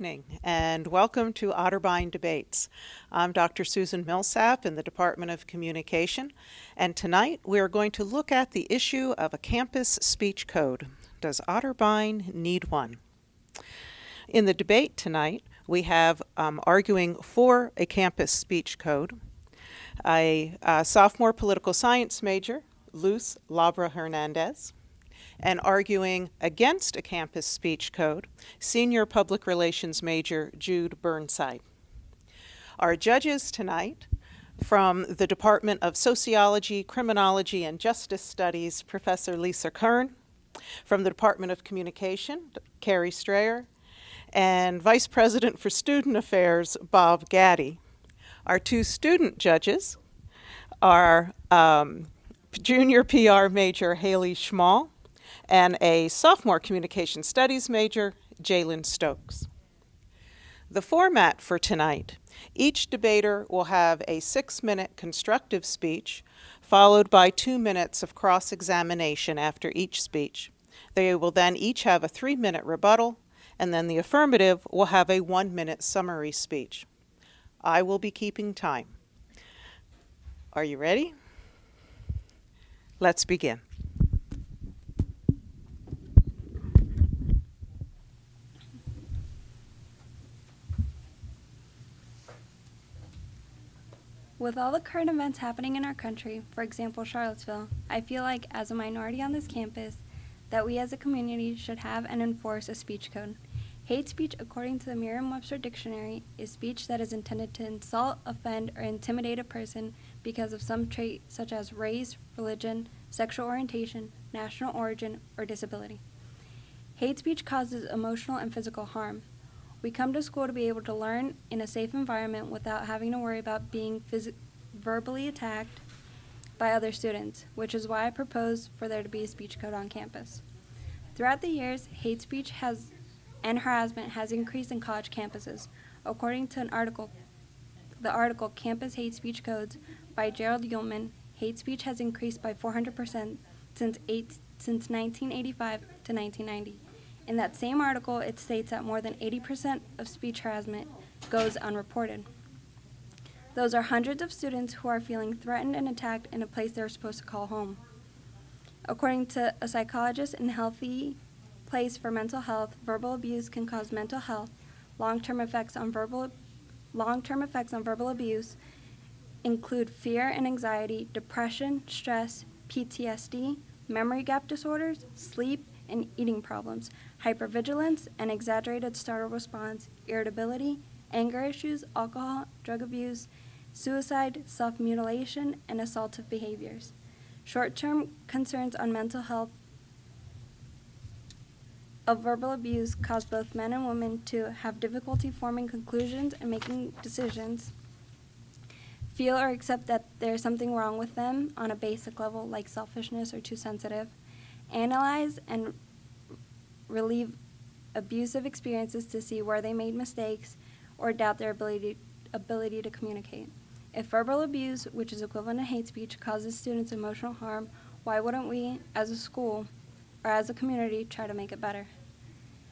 evening, and welcome to Otterbein Debates. I'm Dr. Susan Millsap in the Department of Communication, and tonight we are going to look at the issue of a campus speech code. Does Otterbein need one? In the debate tonight, we have arguing for a campus speech code, a sophomore political science major, Labra Hernandez, and arguing against a campus speech code, senior public relations major Jude Burnside. Our judges tonight, from the Department of Sociology, Criminology, and Justice Studies, Professor Lisa Kern, from the Department of Communication, Carrie Strayer, and Vice President for Student Affairs, Bob Gaddy. Our two student judges are junior PR major Haley Schmall and a sophomore communication studies major, Jalen Stokes. The format for tonight: each debater will have a 6-minute constructive speech, followed by 2 minutes of cross-examination after each speech. They will then each have a 3-minute rebuttal, and then the affirmative will have a 1-minute summary speech. I will be keeping time. Are you ready? Let's begin. With all the current events happening in our country, for example Charlottesville, I feel like as a minority on this campus that we as a community should have and enforce a speech code. Hate speech, according to the Merriam-Webster Dictionary, is speech that is intended to insult, offend, or intimidate a person because of some trait such as race, religion, sexual orientation, national origin, or disability. Hate speech causes emotional and physical harm. We come to school to be able to learn in a safe environment without having to worry about being verbally attacked by other students, which is why I propose for there to be a speech code on campus. Throughout the years, hate speech and harassment has increased in college campuses. According to the article Campus Hate Speech Codes by Gerald Ullman, hate speech has increased by 400% since 1985 to 1990. In that same article, it states that more than 80% of speech harassment goes unreported. Those are hundreds of students who are feeling threatened and attacked in a place they're supposed to call home. According to a psychologist in Healthy Place for Mental Health, verbal abuse can cause mental health. Long-term effects on verbal abuse include fear and anxiety, depression, stress, PTSD, memory gap disorders, sleep and eating problems, hypervigilance and exaggerated startle response, irritability, anger issues, alcohol, drug abuse, suicide, self-mutilation, and assaultive behaviors. Short-term concerns on mental health of verbal abuse cause both men and women to have difficulty forming conclusions and making decisions, feel or accept that there's something wrong with them on a basic level like selfishness or too sensitive, analyze and relieve abusive experiences to see where they made mistakes or doubt their ability to communicate. If verbal abuse, which is equivalent to hate speech, causes students emotional harm, why wouldn't we, as a school or as a community, try to make it better?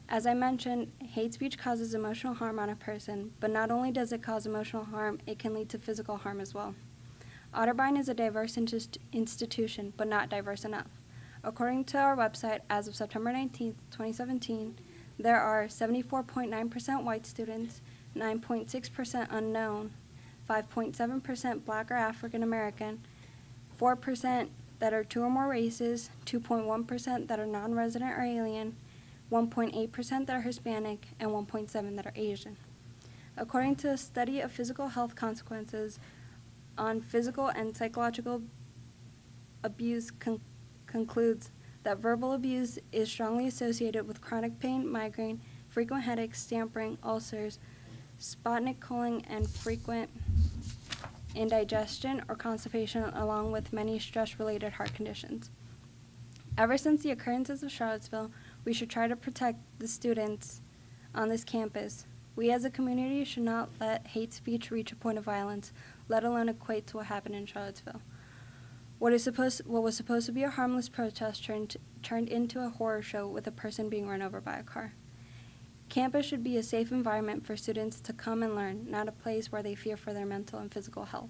As I mentioned, hate speech causes emotional harm on a person, but not only does it cause emotional harm, it can lead to physical harm as well. Otterbein is a diverse institution, but not diverse enough. According to our website, as of September 19, 2017, there are 74.9% white students, 9.6% unknown, 5.7% Black or African American, 4% that are 2 or more races, 2.1% that are non-resident or alien, 1.8% that are Hispanic, and 1.7% that are Asian. According to a study of physical health consequences on physical and psychological abuse concludes that verbal abuse is strongly associated with chronic pain, migraine, frequent headaches, stamping, ulcers, spotnik colon, and frequent indigestion or constipation, along with many stress-related heart conditions. Ever since the occurrences of Charlottesville, we should try to protect the students on this campus. We as a community should not let hate speech reach a point of violence, let alone equate to what happened in Charlottesville. What was supposed to be a harmless protest turned into a horror show with a person being run over by a car. Campus should be a safe environment for students to come and learn, not a place where they fear for their mental and physical health.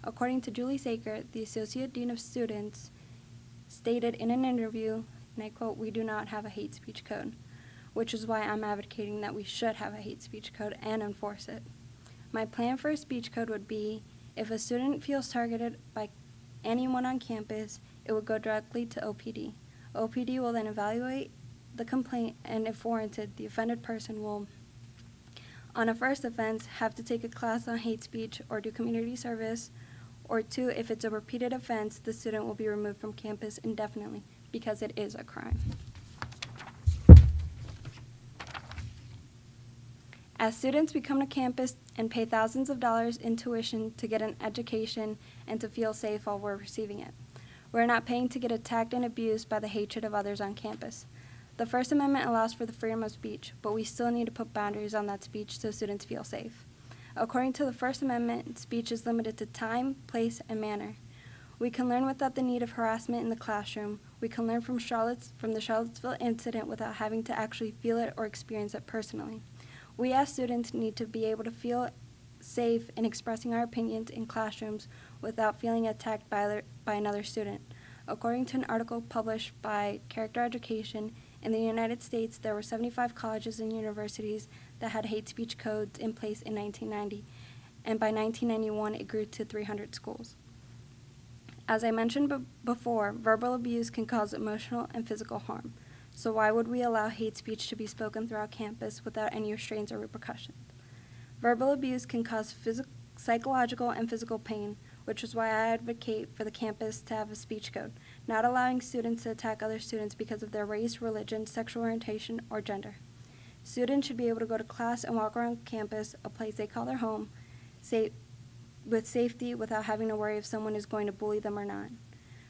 According to Julie Saker, the Associate Dean of Students, stated in an interview, and I quote, "We do not have a hate speech code," which is why I'm advocating that we should have a hate speech code and enforce it. My plan for a speech code would be, if a student feels targeted by anyone on campus, it would go directly to OPD. OPD will then evaluate the complaint, and if warranted, the offended person will, on a first offense, have to take a class on hate speech or do community service, or two, if it's a repeated offense, the student will be removed from campus indefinitely because it is a crime. As students, we come to campus and pay thousands of dollars in tuition to get an education and to feel safe while we're receiving it. We're not paying to get attacked and abused by the hatred of others on campus. The First Amendment allows for the freedom of speech, but we still need to put boundaries on that speech so students feel safe. According to the First Amendment, speech is limited to time, place, and manner. We can learn without the need of harassment in the classroom. We can learn from the Charlottesville incident without having to actually feel it or experience it personally. We as students need to be able to feel safe in expressing our opinions in classrooms without feeling attacked by another student. According to an article published by Character Education, in the United States, there were 75 colleges and universities that had hate speech codes in place in 1990, and by 1991 it grew to 300 schools. As I mentioned before, verbal abuse can cause emotional and physical harm. So why would we allow hate speech to be spoken throughout campus without any restraints or repercussions? Verbal abuse can cause psychological and physical pain, which is why I advocate for the campus to have a speech code, not allowing students to attack other students because of their race, religion, sexual orientation, or gender. Students should be able to go to class and walk around campus, a place they call their home, with safety without having to worry if someone is going to bully them or not.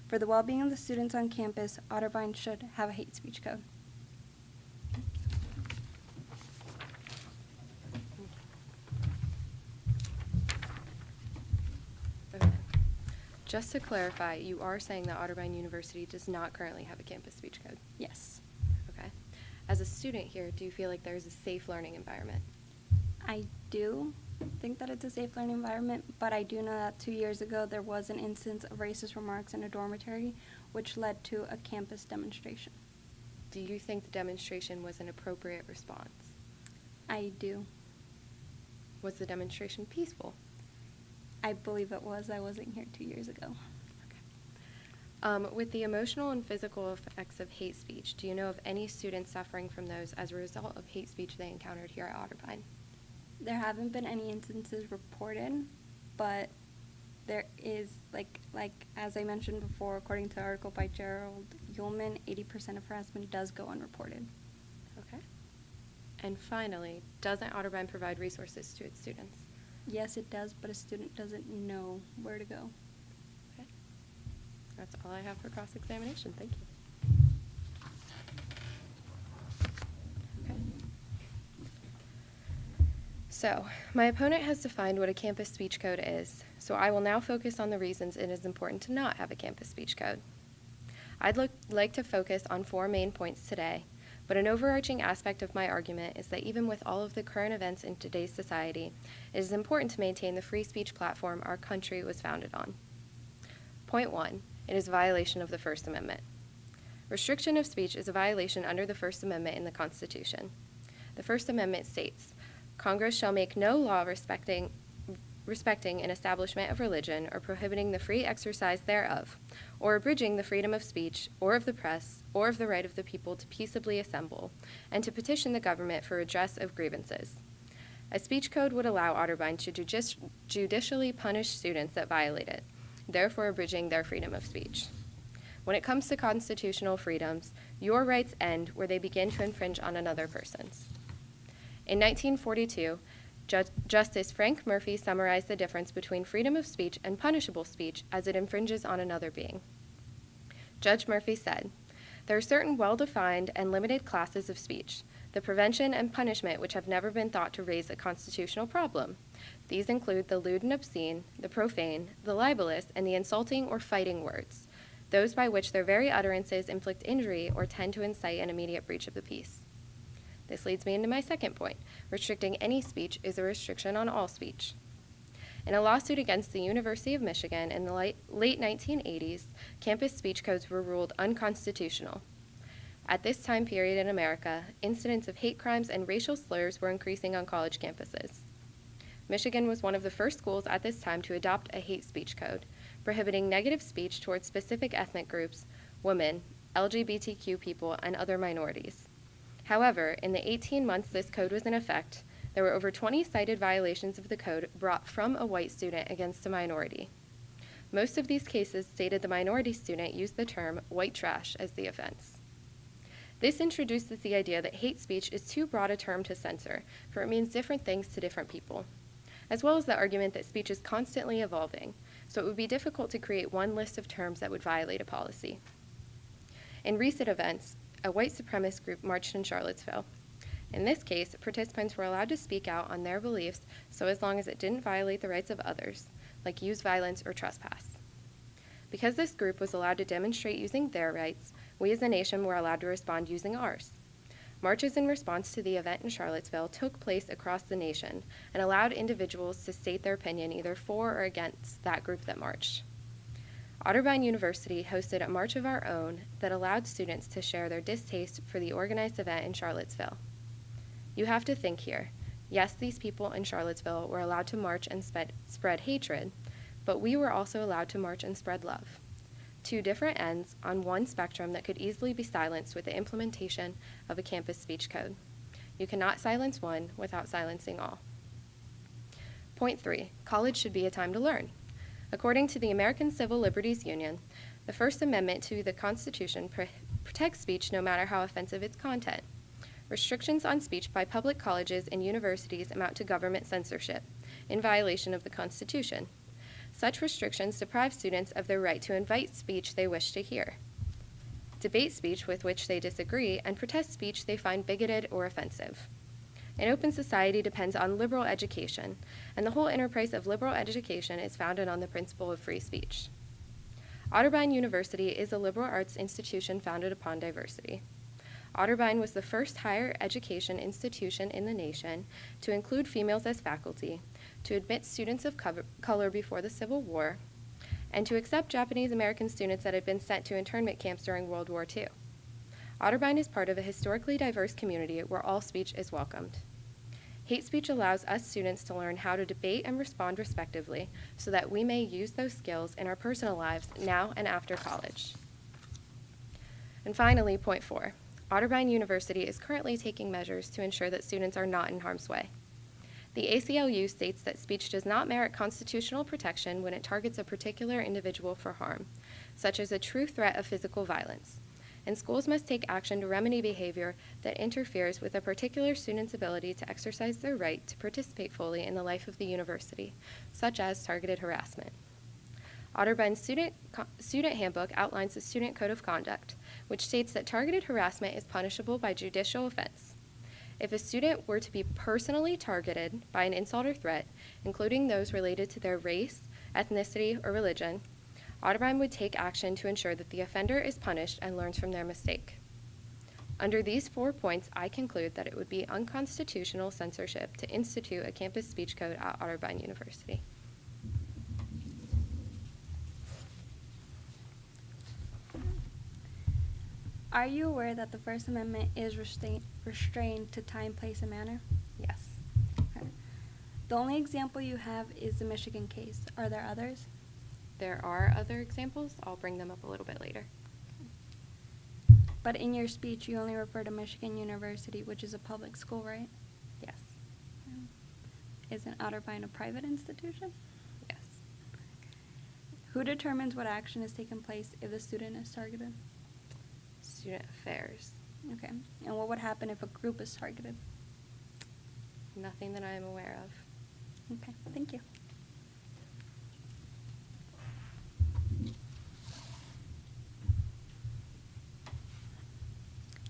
For the well-being of the students on campus, Otterbein should have a hate speech code. Okay. Just to clarify, you are saying that Otterbein University does not currently have a campus speech code? Yes. Okay. As a student here, do you feel like there's a safe learning environment? I do think that it's a safe learning environment, but I do know that 2 years ago there was an instance of racist remarks in a dormitory, which led to a campus demonstration. Do you think the demonstration was an appropriate response? I do. Was the demonstration peaceful? I believe it was. I wasn't here 2 years ago. With the emotional and physical effects of hate speech, do you know of any students suffering from those as a result of hate speech they encountered here at Otterbein? There haven't been any instances reported, but there is, like as I mentioned before, according to an article by Gerald Ullman, 80% of harassment does go unreported. Okay. And finally, doesn't Otterbein provide resources to its students? Yes, it does, but a student doesn't know where to go. Okay. That's all I have for cross-examination. Thank you. Okay. So, my opponent has defined what a campus speech code is, so I will now focus on the reasons it is important to not have a campus speech code. I'd like to focus on 4 main points today, but an overarching aspect of my argument is that even with all of the current events in today's society, it is important to maintain the free speech platform our country was founded on. Point 1, it is a violation of the First Amendment. Restriction of speech is a violation under the First Amendment in the Constitution. The First Amendment states, Congress shall make no law respecting an establishment of religion or prohibiting the free exercise thereof, or abridging the freedom of speech, or of the press, or of the right of the people to peaceably assemble, and to petition the government for redress of grievances. A speech code would allow Otterbein to judicially punish students that violate it, therefore abridging their freedom of speech. When it comes to constitutional freedoms, your rights end where they begin to infringe on another person's. In 1942, Justice Frank Murphy summarized the difference between freedom of speech and punishable speech as it infringes on another being. Judge Murphy said, "There are certain well-defined and limited classes of speech, the prevention and punishment which have never been thought to raise a constitutional problem. These include the lewd and obscene, the profane, the libelous, and the insulting or fighting words, those by which their very utterances inflict injury or tend to incite an immediate breach of the peace. This leads me into my second point. Restricting any speech is a restriction on all speech. In a lawsuit against the University of Michigan in the late 1980s, campus speech codes were ruled unconstitutional. At this time period in America, incidents of hate crimes and racial slurs were increasing on college campuses. Michigan was one of the first schools at this time to adopt a hate speech code, prohibiting negative speech towards specific ethnic groups, women, LGBTQ people, and other minorities. However, in the 18 months this code was in effect, there were over 20 cited violations of the code brought from a white student against a minority. Most of these cases stated the minority student used the term white trash as the offense. This introduces the idea that hate speech is too broad a term to censor, for it means different things to different people, as well as the argument that speech is constantly evolving, so it would be difficult to create one list of terms that would violate a policy. In recent events, a white supremacist group marched in Charlottesville. In this case, participants were allowed to speak out on their beliefs so as long as it didn't violate the rights of others, like use violence or trespass. Because this group was allowed to demonstrate using their rights, we as a nation were allowed to respond using ours. Marches in response to the event in Charlottesville took place across the nation and allowed individuals to state their opinion either for or against that group that marched. Otterbein University hosted a march of our own that allowed students to share their distaste for the organized event in Charlottesville. You have to think here. Yes, these people in Charlottesville were allowed to march and spread hatred, but we were also allowed to march and spread love. Two different ends on one spectrum that could easily be silenced with the implementation of a campus speech code. You cannot silence one without silencing all. Point 3, college should be a time to learn. According to the American Civil Liberties Union, the First Amendment to the Constitution protects speech no matter how offensive its content. Restrictions on speech by public colleges and universities amount to government censorship, in violation of the Constitution. Such restrictions deprive students of their right to invite speech they wish to hear, debate speech with which they disagree, and protest speech they find bigoted or offensive. An open society depends on liberal education, and the whole enterprise of liberal education is founded on the principle of free speech. Otterbein University is a liberal arts institution founded upon diversity. Otterbein was the first higher education institution in the nation to include females as faculty, to admit students of color before the Civil War, and to accept Japanese American students that had been sent to internment camps during World War II. Otterbein is part of a historically diverse community where all speech is welcomed. Hate speech allows us students to learn how to debate and respond respectively so that we may use those skills in our personal lives now and after college. And finally, point 4. Otterbein University is currently taking measures to ensure that students are not in harm's way. The ACLU states that speech does not merit constitutional protection when it targets a particular individual for harm, such as a true threat of physical violence, and schools must take action to remedy behavior that interferes with a particular student's ability to exercise their right to participate fully in the life of the university, such as targeted harassment. Otterbein's student handbook outlines the student code of conduct, which states that targeted harassment is punishable by judicial offense. If a student were to be personally targeted by an insult or threat, including those related to their race, ethnicity, or religion, Otterbein would take action to ensure that the offender is punished and learns from their mistake. Under these 4 points, I conclude that it would be unconstitutional censorship to institute a campus speech code at Otterbein University. Are you aware that the First Amendment is restrained to time, place, and manner? Yes. Okay. The only example you have is the Michigan case. Are there others? There are other examples. I'll bring them up a little bit later. But in your speech, you only refer to Michigan University, which is a public school, right? Yes. Isn't Otterbein a private institution? Yes. Who determines what action is taking place if the student is targeted? Student affairs. Okay. And what would happen if a group is targeted? Nothing that I am aware of. Okay, thank you.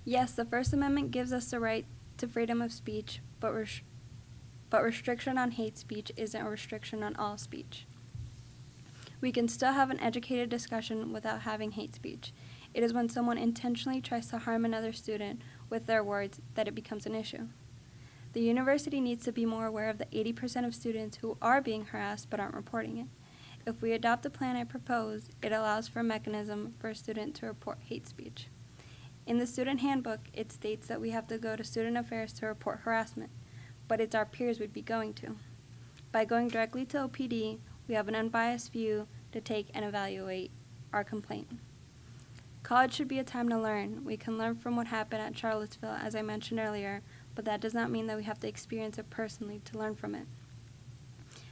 Yes, the First Amendment gives us the right to freedom of speech, but restriction on hate speech isn't a restriction on all speech. We can still have an educated discussion without having hate speech. It is when someone intentionally tries to harm another student with their words that it becomes an issue. The university needs to be more aware of the 80% of students who are being harassed but aren't reporting it. If we adopt the plan I propose, it allows for a mechanism for a student to report hate speech. In the student handbook, it states that we have to go to student affairs to report harassment, but it's our peers we'd be going to. By going directly to OPD, we have an unbiased view to take and evaluate our complaint. College should be a time to learn. We can learn from what happened at Charlottesville, as I mentioned earlier, but that does not mean that we have to experience it personally to learn from it.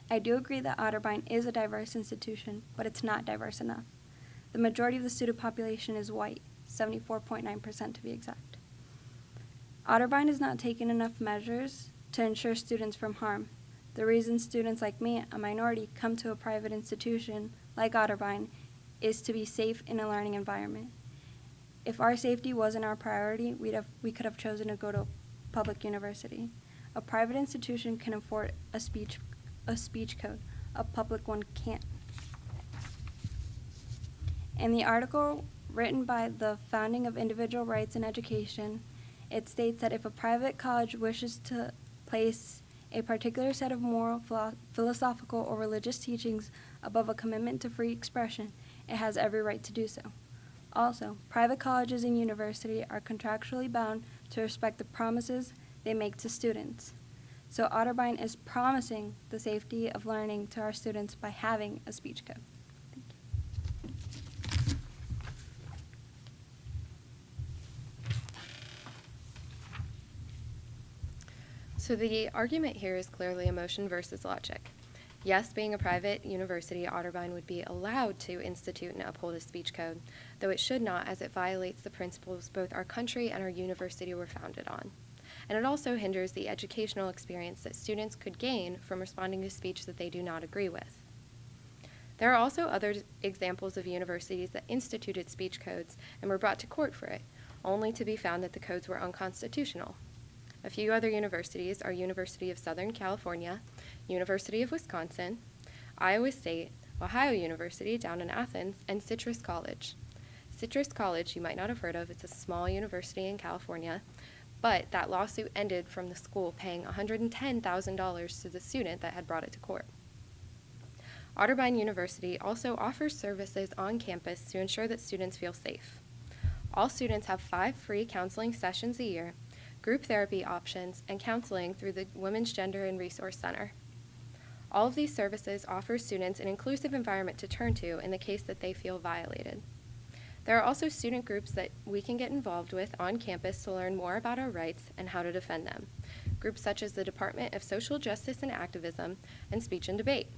I do agree that Otterbein is a diverse institution, but it's not diverse enough. The majority of the student population is white, 74.9% to be exact. Otterbein is not taking enough measures to ensure students from harm. The reason students like me, a minority, come to a private institution like Otterbein is to be safe in a learning environment. If our safety wasn't our priority, we could have chosen to go to a public university. A private institution can afford a speech code. A public one can't. In the article written by the Founding of Individual Rights in Education, it states that if a private college wishes to place a particular set of moral, philosophical, or religious teachings above a commitment to free expression, it has every right to do so. Also, private colleges and universities are contractually bound to respect the promises they make to students. So Otterbein is promising the safety of learning to our students by having a speech code. Thank you. So the argument here is clearly emotion versus logic. Yes, being a private university, Otterbein would be allowed to institute and uphold a speech code, though it should not, as it violates the principles both our country and our university were founded on. And it also hinders the educational experience that students could gain from responding to speech that they do not agree with. There are also other examples of universities that instituted speech codes and were brought to court for it, only to be found that the codes were unconstitutional. A few other universities are University of Southern California, University of Wisconsin, Iowa State, Ohio University down in Athens, and Citrus College. Citrus College, you might not have heard of, it's a small university in California, but that lawsuit ended from the school paying $110,000 to the student that had brought it to court. Otterbein University also offers services on campus to ensure that students feel safe. All students have 5 free counseling sessions a year, group therapy options, and counseling through the Women's Gender and Resource Center. All of these services offer students an inclusive environment to turn to in the case that they feel violated. There are also student groups that we can get involved with on campus to learn more about our rights and how to defend them. Groups such as the Department of Social Justice and Activism and Speech and Debate.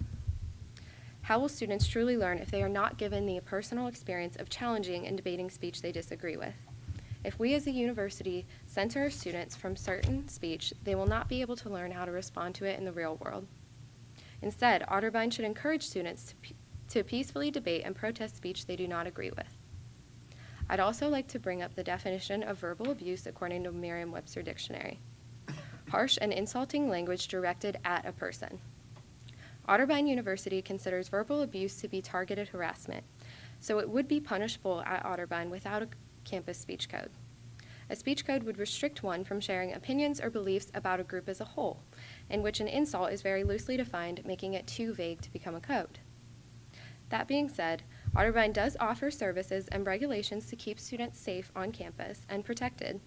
How will students truly learn if they are not given the personal experience of challenging and debating speech they disagree with? If we as a university censor our students from certain speech, they will not be able to learn how to respond to it in the real world. Instead, Otterbein should encourage students to peacefully debate and protest speech they do not agree with. I'd also like to bring up the definition of verbal abuse according to Merriam-Webster Dictionary. Harsh and insulting language directed at a person. Otterbein University considers verbal abuse to be targeted harassment, so it would be punishable at Otterbein without a campus speech code. A speech code would restrict one from sharing opinions or beliefs about a group as a whole, in which an insult is very loosely defined, making it too vague to become a code. That being said, Otterbein does offer services and regulations to keep students safe on campus and protected,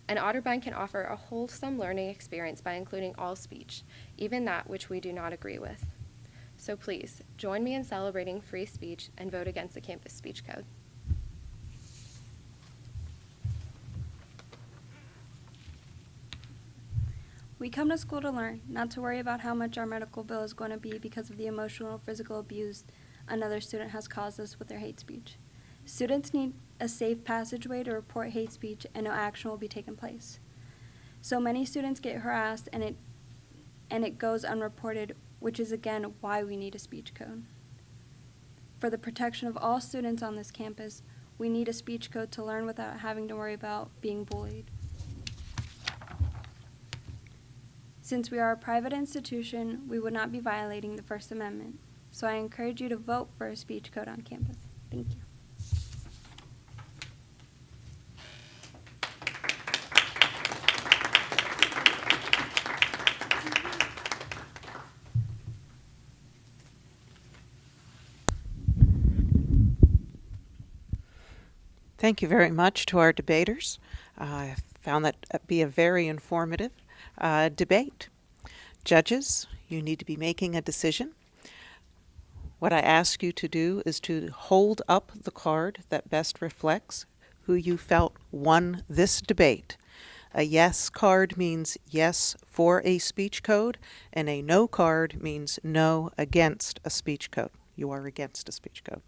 and Otterbein can offer a wholesome learning experience by including all speech, even that which we do not agree with. So please, join me in celebrating free speech and vote against the campus speech code. We come to school to learn, not to worry about how much our medical bill is going to be because of the emotional or physical abuse another student has caused us with their hate speech. Students need a safe passageway to report hate speech and no action will be taken place. So many students get harassed and it goes unreported, which is again why we need a speech code. For the protection of all students on this campus, we need a speech code to learn without having to worry about being bullied. Since we are a private institution, we would not be violating the First Amendment. So I encourage you to vote for a speech code on campus. Thank you. Thank you very much to our debaters. I found that to be a very informative debate. Judges, you need to be making a decision. What I ask you to do is to hold up the card that best reflects who you felt won this debate. A yes card means yes for a speech code, and a no card means no against a speech code. You are against a speech code.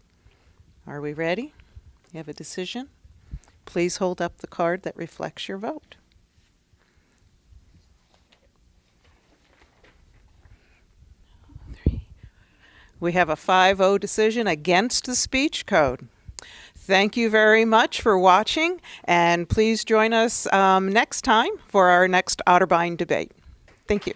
Are we ready? You have a decision? Please hold up the card that reflects your vote. We have a 5-0 decision against the speech code. Thank you very much for watching, and please join us next time for our next Otterbein debate. Thank you.